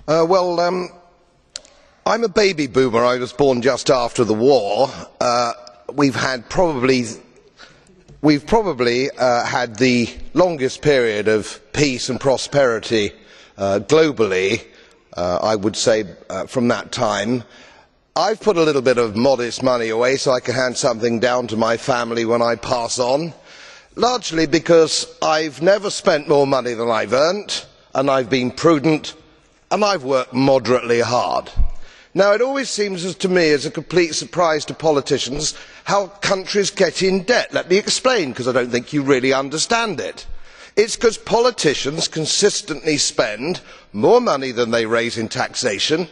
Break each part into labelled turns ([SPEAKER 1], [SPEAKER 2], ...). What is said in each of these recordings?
[SPEAKER 1] I'm a baby boomer. I was born just after the war. We've probably had the longest period of peace and prosperity globally, I would say, from that time. I've put a little bit of modest money away so I can hand something down to my family when I pass on, largely because I've never spent more money than I've earned, and I've been prudent, and I've worked moderately hard. Now, it always seems to me as a complete surprise to politicians how countries get in debt. Let me explain, because I don't think you really understand it. It's because politicians consistently spend more money than they raise in taxation,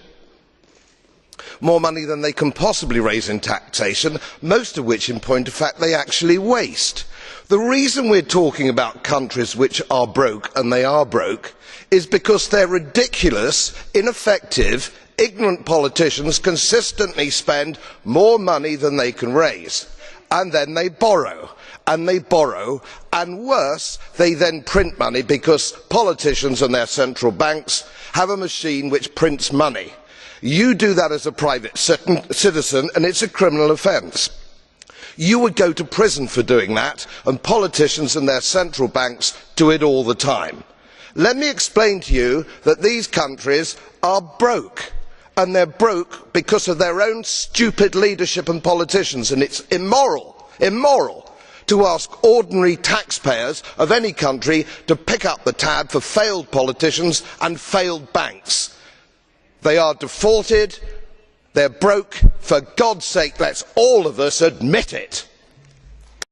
[SPEAKER 1] more money than they can possibly raise in taxation, most of which, in point of fact, they actually waste. The reason we are talking about countries which are broke, and they are broke, is because their ridiculous, ineffective, ignorant politicians consistently spend more money than they can raise, and then they borrow, and worse, they then print money, because politicians and their central banks have a machine which prints money. You do that as a private citizen and it's a criminal offence. You would go to prison for doing that, and politicians and their central banks do it all the time. Let me explain to you that these countries are broke, and they are broke because of their own stupid leadership and politicians, and it is immoral to ask ordinary taxpayers of any country to pick up the tab for failed politicians and failed banks. They are defaulted, they are broke. For God's sake, let us all of us admit it.